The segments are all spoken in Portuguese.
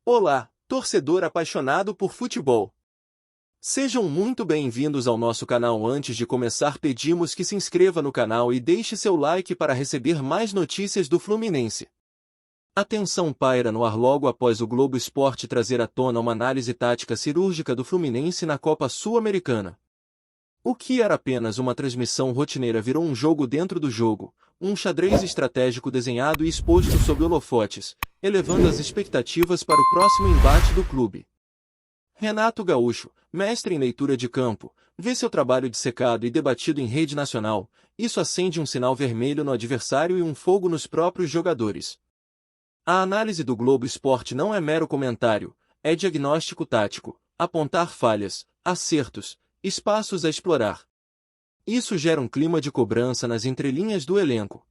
Olá, torcedor apaixonado por futebol. Sejam muito bem-vindos ao nosso canal. Antes de começar, pedimos que se inscreva no canal e deixe seu like para receber mais notícias do Fluminense. A tensão paira no ar logo após o Globo Esporte trazer à tona uma análise tática cirúrgica do Fluminense na Copa Sul-Americana. O que era apenas uma transmissão rotineira virou um jogo dentro do jogo, um xadrez estratégico desenhado e exposto sob holofotes, elevando as expectativas para o próximo embate do clube. Renato Gaúcho, mestre em leitura de campo, vê seu trabalho dissecado e debatido em rede nacional. Isso acende um sinal vermelho no adversário e um fogo nos próprios jogadores. A análise do Globo Esporte não é mero comentário, é diagnóstico tático, apontar falhas, acertos, espaços a explorar. Isso gera um clima de cobrança nas entrelinhas do elenco.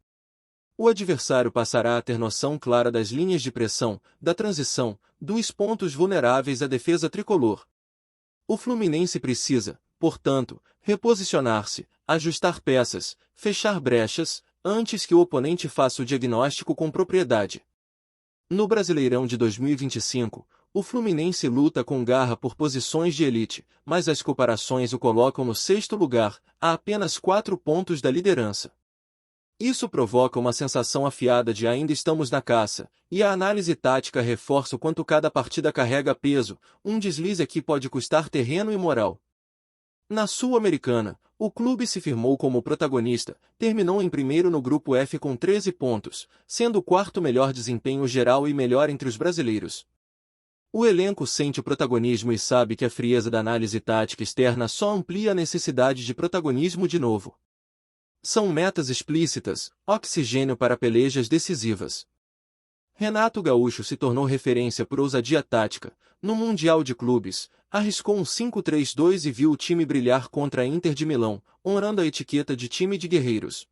O adversário passará a ter noção clara das linhas de pressão, da transição, dos pontos vulneráveis à defesa tricolor. O Fluminense precisa, portanto, reposicionar-se, ajustar peças, fechar brechas, antes que o oponente faça o diagnóstico com propriedade. No Brasileirão de 2025, o Fluminense luta com garra por posições de elite, mas as comparações o colocam no sexto lugar, a apenas 4 pontos da liderança. Isso provoca uma sensação afiada de ainda estamos na caça, e a análise tática reforça o quanto cada partida carrega peso, um deslize aqui pode custar terreno e moral. Na Sul-Americana, o clube se firmou como protagonista, terminou em primeiro no Grupo F com 13 pontos, sendo o quarto melhor desempenho geral e melhor entre os brasileiros. O elenco sente o protagonismo e sabe que a frieza da análise tática externa só amplia a necessidade de protagonismo de novo. São metas explícitas, oxigênio para pelejas decisivas. Renato Gaúcho se tornou referência por ousadia tática. No Mundial de Clubes, arriscou um 5-3-2 e viu o time brilhar contra a Inter de Milão, honrando a etiqueta de time de guerreiros.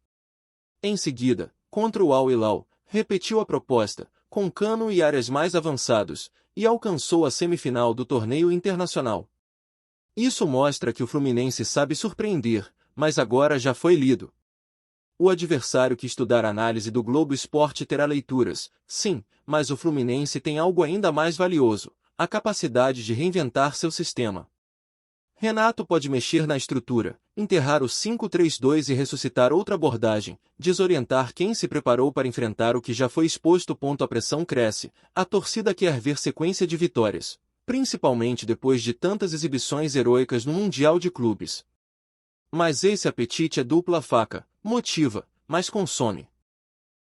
Em seguida, contra o Al Hilal, repetiu a proposta, com Cano e áreas mais avançados, e alcançou a semifinal do torneio internacional. Isso mostra que o Fluminense sabe surpreender, mas agora já foi lido. O adversário que estudar a análise do Globo Esporte terá leituras, sim, mas o Fluminense tem algo ainda mais valioso, a capacidade de reinventar seu sistema. Renato pode mexer na estrutura, enterrar o 5-3-2 e ressuscitar outra abordagem, desorientar quem se preparou para enfrentar o que já foi exposto. A pressão cresce, a torcida quer ver sequência de vitórias, principalmente depois de tantas exibições heroicas no Mundial de Clubes. Mas esse apetite é dupla faca, motiva, mas consome.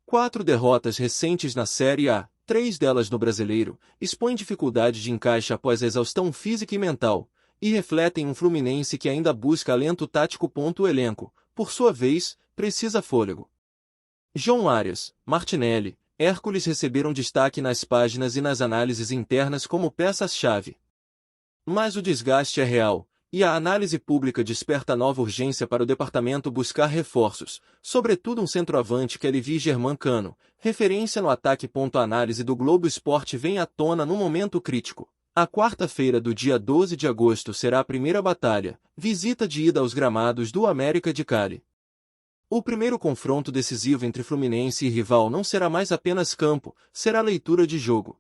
4 derrotas recentes na Série A, 3 delas no Brasileiro, expõem dificuldade de encaixe após a exaustão física e mental, e refletem um Fluminense que ainda busca alento tático. O elenco, por sua vez, precisa fôlego. João Arias, Martinelli, Hércules receberam destaque nas páginas e nas análises internas como peças-chave. Mas o desgaste é real. E a análise pública desperta nova urgência para o departamento buscar reforços, sobretudo um centroavante que alivie Germán Cano, referência no ataque. A análise do Globo Esporte vem à tona num momento crítico. A quarta-feira do dia 12 de agosto será a primeira batalha, visita de ida aos gramados do América de Cali. O primeiro confronto decisivo entre Fluminense e rival não será mais apenas campo, será leitura de jogo.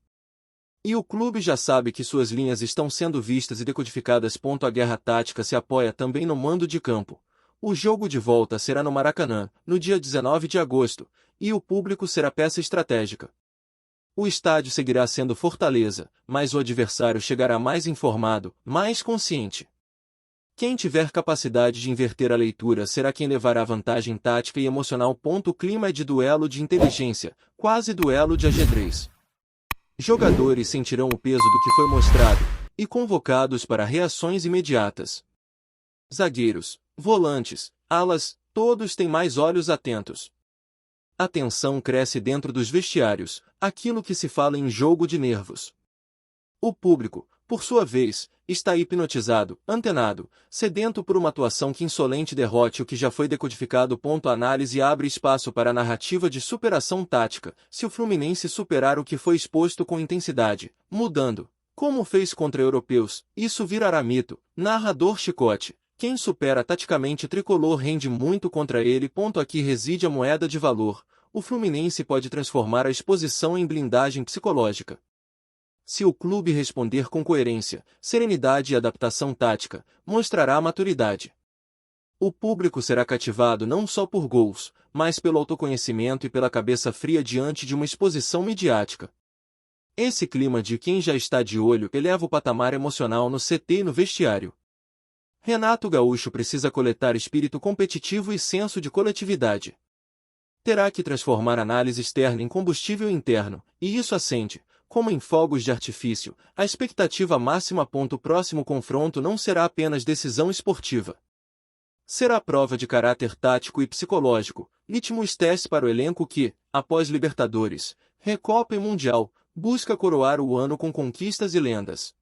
E o clube já sabe que suas linhas estão sendo vistas e decodificadas. A guerra tática se apoia também no mando de campo. O jogo de volta será no Maracanã, no dia 19 de agosto, e o público será peça estratégica. O estádio seguirá sendo Fortaleza, mas o adversário chegará mais informado, mais consciente. Quem tiver capacidade de inverter a leitura será quem levará vantagem tática e emocional. O clima é de duelo de inteligência, quase duelo de ajedrez. Jogadores sentirão o peso do que foi mostrado, e convocados para reações imediatas. Zagueiros, volantes, alas, todos têm mais olhos atentos. A tensão cresce dentro dos vestiários, aquilo que se fala em jogo de nervos. O público, por sua vez, está hipnotizado, antenado, sedento por uma atuação que insolente derrote o que já foi decodificado. A análise abre espaço para a narrativa de superação tática, se o Fluminense superar o que foi exposto com intensidade, mudando, como fez contra europeus, isso virará mito. Narrador Chicote, quem supera taticamente tricolor rende muito contra ele. Aqui reside a moeda de valor, o Fluminense pode transformar a exposição em blindagem psicológica. Se o clube responder com coerência, serenidade e adaptação tática, mostrará maturidade. O público será cativado não só por gols, mas pelo autoconhecimento e pela cabeça fria diante de uma exposição midiática. Esse clima de quem já está de olho eleva o patamar emocional no CT e no vestiário. Renato Gaúcho precisa coletar espírito competitivo e senso de coletividade. Terá que transformar a análise externa em combustível interno, e isso acende, como em fogos de artifício, a expectativa máxima. O próximo confronto não será apenas decisão esportiva. Será prova de caráter tático e psicológico, litmus teste para o elenco que, após Libertadores, Recopa e Mundial, busca coroar o ano com conquistas e lendas.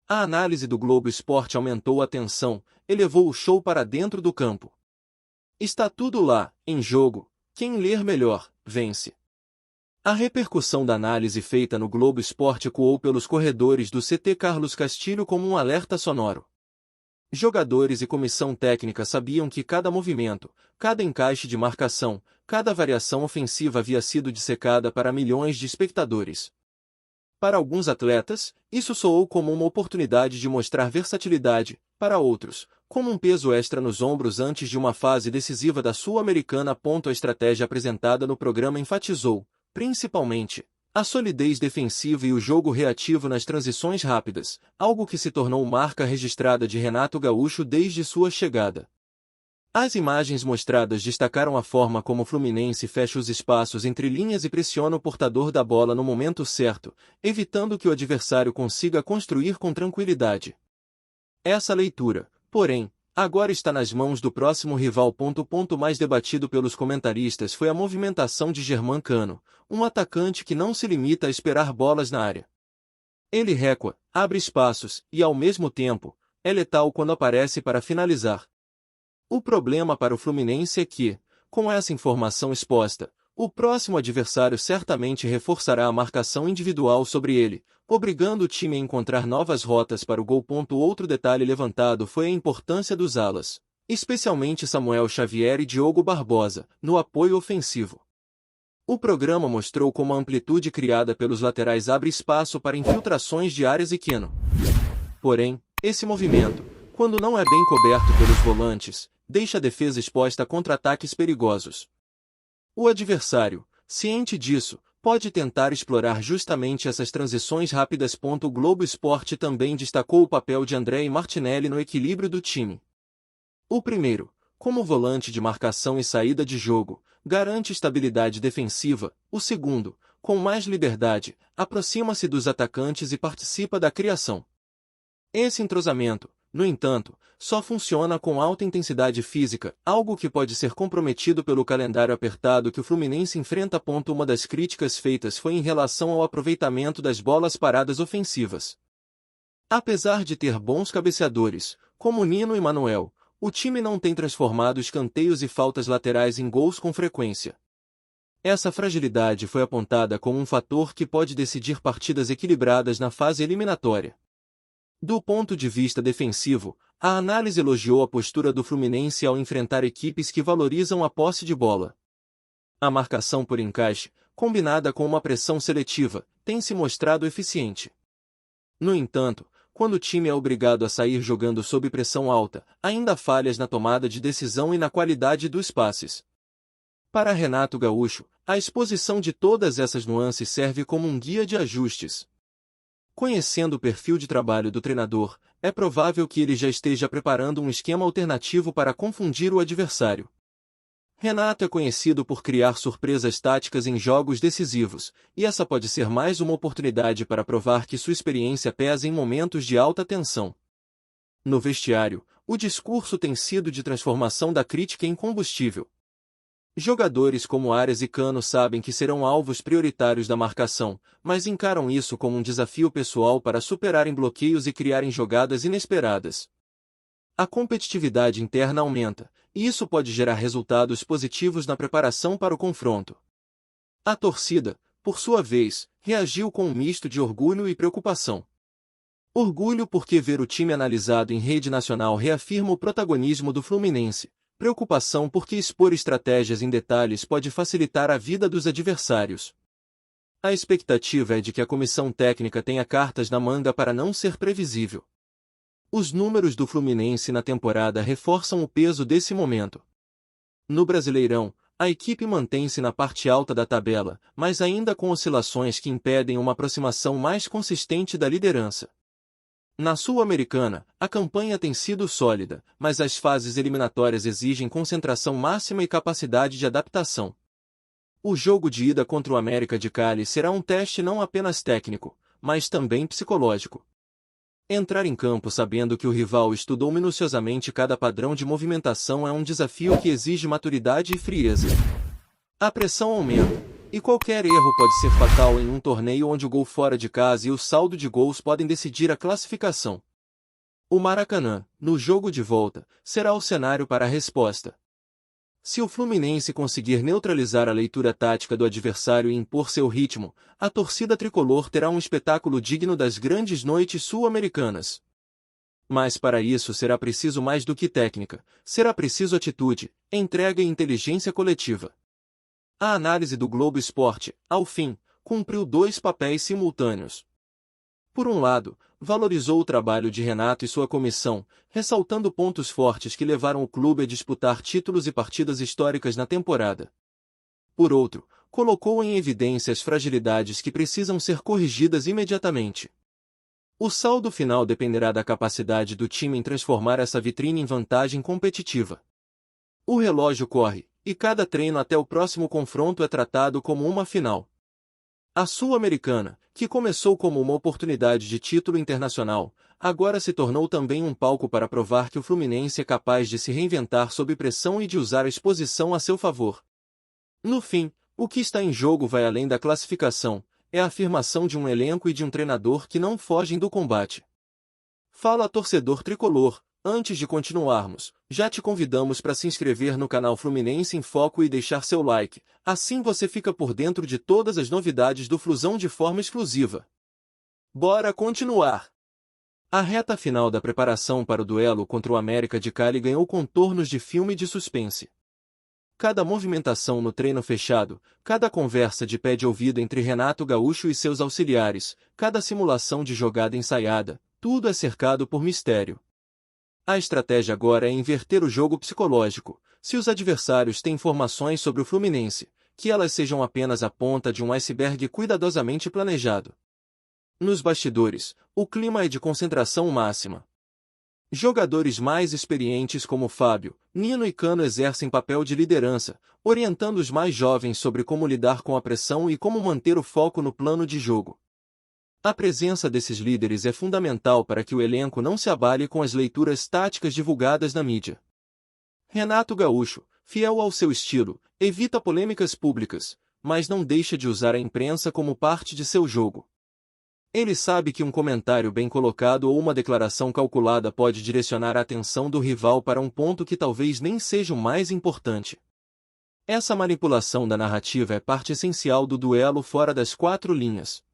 A análise do Globo Esporte aumentou a tensão, elevou o show para dentro do campo. Está tudo lá, em jogo, quem ler melhor, vence. A repercussão da análise feita no Globo Esporte ecoou pelos corredores do CT Carlos Castilho como um alerta sonoro. Jogadores e comissão técnica sabiam que cada movimento, cada encaixe de marcação, cada variação ofensiva havia sido dissecada para milhões de espectadores. Para alguns atletas, isso soou como uma oportunidade de mostrar versatilidade, para outros, como um peso extra nos ombros antes de uma fase decisiva da Sul-Americana. A estratégia apresentada no programa enfatizou, principalmente, a solidez defensiva e o jogo reativo nas transições rápidas, algo que se tornou marca registrada de Renato Gaúcho desde sua chegada. As imagens mostradas destacaram a forma como o Fluminense fecha os espaços entre linhas e pressiona o portador da bola no momento certo, evitando que o adversário consiga construir com tranquilidade. Essa leitura, porém, agora está nas mãos do próximo rival. O ponto mais debatido pelos comentaristas foi a movimentação de Germán Cano, um atacante que não se limita a esperar bolas na área. Ele recua, abre espaços e, ao mesmo tempo, é letal quando aparece para finalizar. O problema para o Fluminense é que, com essa informação exposta, o próximo adversário certamente reforçará a marcação individual sobre ele, obrigando o time a encontrar novas rotas para o gol. Outro detalhe levantado foi a importância dos alas, especialmente Samuel Xavier e Diogo Barbosa, no apoio ofensivo. O programa mostrou como a amplitude criada pelos laterais abre espaço para infiltrações de áreas e Keno. Porém, esse movimento, quando não é bem coberto pelos volantes, deixa a defesa exposta a contra-ataques perigosos. O adversário, ciente disso, pode tentar explorar justamente essas transições rápidas. O Globo Esporte também destacou o papel de André e Martinelli no equilíbrio do time. O primeiro, como volante de marcação e saída de jogo, garante estabilidade defensiva. O segundo, com mais liberdade, aproxima-se dos atacantes e participa da criação. Esse entrosamento, no entanto, só funciona com alta intensidade física, algo que pode ser comprometido pelo calendário apertado que o Fluminense enfrenta. Uma das críticas feitas foi em relação ao aproveitamento das bolas paradas ofensivas. Apesar de ter bons cabeceadores, como Nino e Manuel, o time não tem transformado escanteios e faltas laterais em gols com frequência. Essa fragilidade foi apontada como um fator que pode decidir partidas equilibradas na fase eliminatória. Do ponto de vista defensivo, a análise elogiou a postura do Fluminense ao enfrentar equipes que valorizam a posse de bola. A marcação por encaixe, combinada com uma pressão seletiva, tem se mostrado eficiente. No entanto, quando o time é obrigado a sair jogando sob pressão alta, ainda há falhas na tomada de decisão e na qualidade dos passes. Para Renato Gaúcho, a exposição de todas essas nuances serve como um guia de ajustes. Conhecendo o perfil de trabalho do treinador, é provável que ele já esteja preparando um esquema alternativo para confundir o adversário. Renato é conhecido por criar surpresas táticas em jogos decisivos, e essa pode ser mais uma oportunidade para provar que sua experiência pesa em momentos de alta tensão. No vestiário, o discurso tem sido de transformação da crítica em combustível. Jogadores como Arias e Cano sabem que serão alvos prioritários da marcação, mas encaram isso como um desafio pessoal para superarem bloqueios e criarem jogadas inesperadas. A competitividade interna aumenta, e isso pode gerar resultados positivos na preparação para o confronto. A torcida, por sua vez, reagiu com um misto de orgulho e preocupação. Orgulho porque ver o time analisado em rede nacional reafirma o protagonismo do Fluminense. Preocupação porque expor estratégias em detalhes pode facilitar a vida dos adversários. A expectativa é de que a comissão técnica tenha cartas na manga para não ser previsível. Os números do Fluminense na temporada reforçam o peso desse momento. No Brasileirão, a equipe mantém-se na parte alta da tabela, mas ainda com oscilações que impedem uma aproximação mais consistente da liderança. Na Sul-Americana, a campanha tem sido sólida, mas as fases eliminatórias exigem concentração máxima e capacidade de adaptação. O jogo de ida contra o América de Cali será um teste não apenas técnico, mas também psicológico. Entrar em campo sabendo que o rival estudou minuciosamente cada padrão de movimentação é um desafio que exige maturidade e frieza. A pressão aumenta, e qualquer erro pode ser fatal em um torneio onde o gol fora de casa e o saldo de gols podem decidir a classificação. O Maracanã, no jogo de volta, será o cenário para a resposta. Se o Fluminense conseguir neutralizar a leitura tática do adversário e impor seu ritmo, a torcida tricolor terá um espetáculo digno das grandes noites sul-americanas. Mas para isso será preciso mais do que técnica, será preciso atitude, entrega e inteligência coletiva. A análise do Globo Esporte, ao fim, cumpriu dois papéis simultâneos. Por um lado, valorizou o trabalho de Renato e sua comissão, ressaltando pontos fortes que levaram o clube a disputar títulos e partidas históricas na temporada. Por outro, colocou em evidência as fragilidades que precisam ser corrigidas imediatamente. O saldo final dependerá da capacidade do time em transformar essa vitrine em vantagem competitiva. O relógio corre, e cada treino até o próximo confronto é tratado como uma final. A Sul-Americana, que começou como uma oportunidade de título internacional, agora se tornou também um palco para provar que o Fluminense é capaz de se reinventar sob pressão e de usar a exposição a seu favor. No fim, o que está em jogo vai além da classificação, é a afirmação de um elenco e de um treinador que não fogem do combate. Fala torcedor tricolor, antes de continuarmos, já te convidamos para se inscrever no canal Fluminense em Foco e deixar seu like, assim você fica por dentro de todas as novidades do Flusão de forma exclusiva. Bora continuar! A reta final da preparação para o duelo contra o América de Cali ganhou contornos de filme de suspense. Cada movimentação no treino fechado, cada conversa de pé de ouvido entre Renato Gaúcho e seus auxiliares, cada simulação de jogada ensaiada, tudo é cercado por mistério. A estratégia agora é inverter o jogo psicológico. Se os adversários têm informações sobre o Fluminense, que elas sejam apenas a ponta de um iceberg cuidadosamente planejado. Nos bastidores, o clima é de concentração máxima. Jogadores mais experientes como Fábio, Nino e Cano exercem papel de liderança, orientando os mais jovens sobre como lidar com a pressão e como manter o foco no plano de jogo. A presença desses líderes é fundamental para que o elenco não se abale com as leituras táticas divulgadas na mídia. Renato Gaúcho, fiel ao seu estilo, evita polêmicas públicas, mas não deixa de usar a imprensa como parte de seu jogo. Ele sabe que um comentário bem colocado ou uma declaração calculada pode direcionar a atenção do rival para um ponto que talvez nem seja o mais importante. Essa manipulação da narrativa é parte essencial do duelo fora das quatro linhas.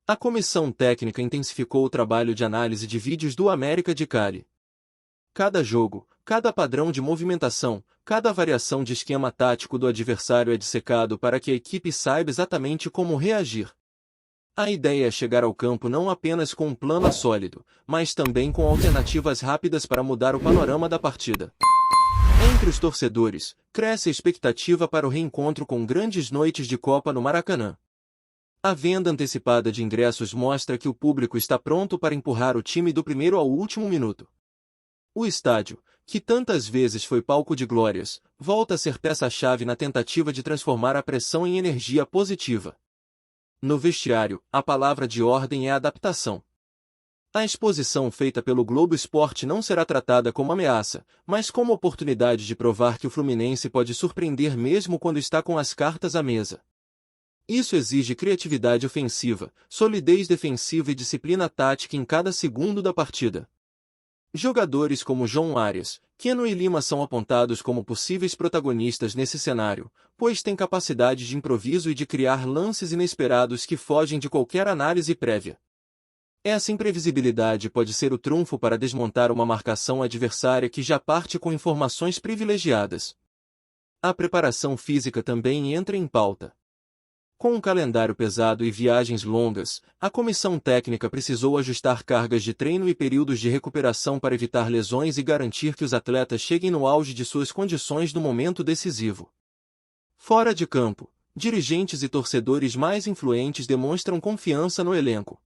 A comissão técnica intensificou o trabalho de análise de vídeos do América de Cali. Cada jogo, cada padrão de movimentação, cada variação de esquema tático do adversário é dissecado para que a equipe saiba exatamente como reagir. A ideia é chegar ao campo não apenas com um plano sólido, mas também com alternativas rápidas para mudar o panorama da partida. Entre os torcedores, cresce a expectativa para o reencontro com grandes noites de Copa no Maracanã. A venda antecipada de ingressos mostra que o público está pronto para empurrar o time do primeiro ao último minuto. O estádio, que tantas vezes foi palco de glórias, volta a ser peça-chave na tentativa de transformar a pressão em energia positiva. No vestiário, a palavra de ordem é adaptação. A exposição feita pelo Globo Esporte não será tratada como ameaça, mas como oportunidade de provar que o Fluminense pode surpreender mesmo quando está com as cartas à mesa. Isso exige criatividade ofensiva, solidez defensiva e disciplina tática em cada segundo da partida. Jogadores como João Arias, Keno e Lima são apontados como possíveis protagonistas nesse cenário, pois têm capacidade de improviso e de criar lances inesperados que fogem de qualquer análise prévia. Essa imprevisibilidade pode ser o trunfo para desmontar uma marcação adversária que já parte com informações privilegiadas. A preparação física também entra em pauta. Com um calendário pesado e viagens longas, a comissão técnica precisou ajustar cargas de treino e períodos de recuperação para evitar lesões e garantir que os atletas cheguem no auge de suas condições no momento decisivo. Fora de campo, dirigentes e torcedores mais influentes demonstram confiança no elenco.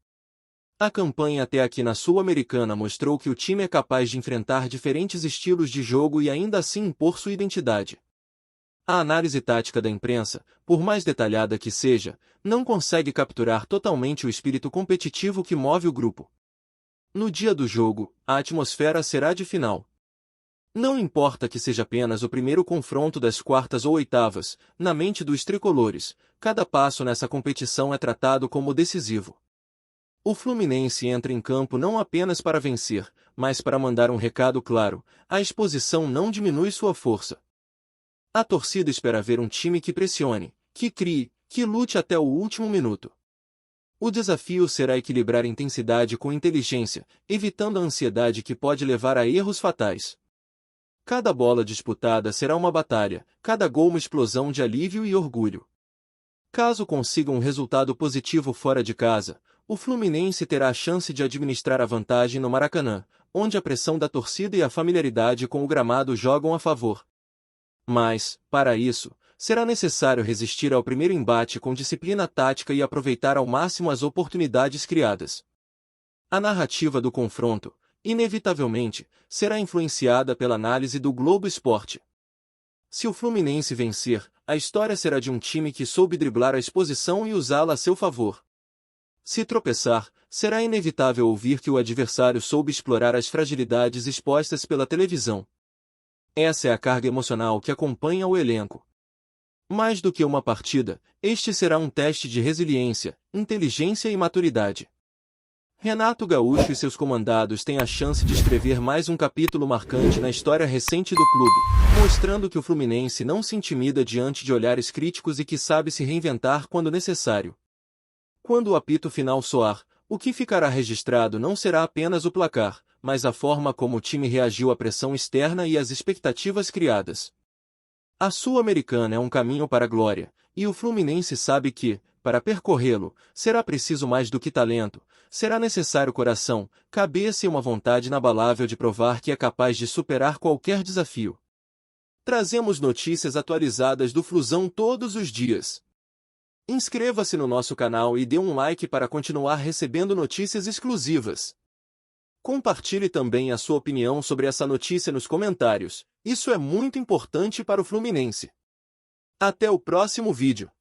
A campanha até aqui na Sul-Americana mostrou que o time é capaz de enfrentar diferentes estilos de jogo e ainda assim impor sua identidade. A análise tática da imprensa, por mais detalhada que seja, não consegue capturar totalmente o espírito competitivo que move o grupo. No dia do jogo, a atmosfera será de final. Não importa que seja apenas o primeiro confronto das quartas ou oitavas, na mente dos tricolores, cada passo nessa competição é tratado como decisivo. O Fluminense entra em campo não apenas para vencer, mas para mandar um recado claro: a exposição não diminui sua força. A torcida espera ver um time que pressione, que crie, que lute até o último minuto. O desafio será equilibrar intensidade com inteligência, evitando a ansiedade que pode levar a erros fatais. Cada bola disputada será uma batalha, cada gol uma explosão de alívio e orgulho. Caso consiga um resultado positivo fora de casa, o Fluminense terá a chance de administrar a vantagem no Maracanã, onde a pressão da torcida e a familiaridade com o gramado jogam a favor. Mas, para isso, será necessário resistir ao primeiro embate com disciplina tática e aproveitar ao máximo as oportunidades criadas. A narrativa do confronto, inevitavelmente, será influenciada pela análise do Globo Esporte. Se o Fluminense vencer, a história será de um time que soube driblar a exposição e usá-la a seu favor. Se tropeçar, será inevitável ouvir que o adversário soube explorar as fragilidades expostas pela televisão. Essa é a carga emocional que acompanha o elenco. Mais do que uma partida, este será um teste de resiliência, inteligência e maturidade. Renato Gaúcho e seus comandados têm a chance de escrever mais um capítulo marcante na história recente do clube, mostrando que o Fluminense não se intimida diante de olhares críticos e que sabe se reinventar quando necessário. Quando o apito final soar, o que ficará registrado não será apenas o placar, mas a forma como o time reagiu à pressão externa e às expectativas criadas. A Sul-Americana é um caminho para a glória, e o Fluminense sabe que, para percorrê-lo, será preciso mais do que talento, será necessário coração, cabeça e uma vontade inabalável de provar que é capaz de superar qualquer desafio. Trazemos notícias atualizadas do Flusão todos os dias. Inscreva-se no nosso canal e dê um like para continuar recebendo notícias exclusivas. Compartilhe também a sua opinião sobre essa notícia nos comentários, isso é muito importante para o Fluminense. Até o próximo vídeo.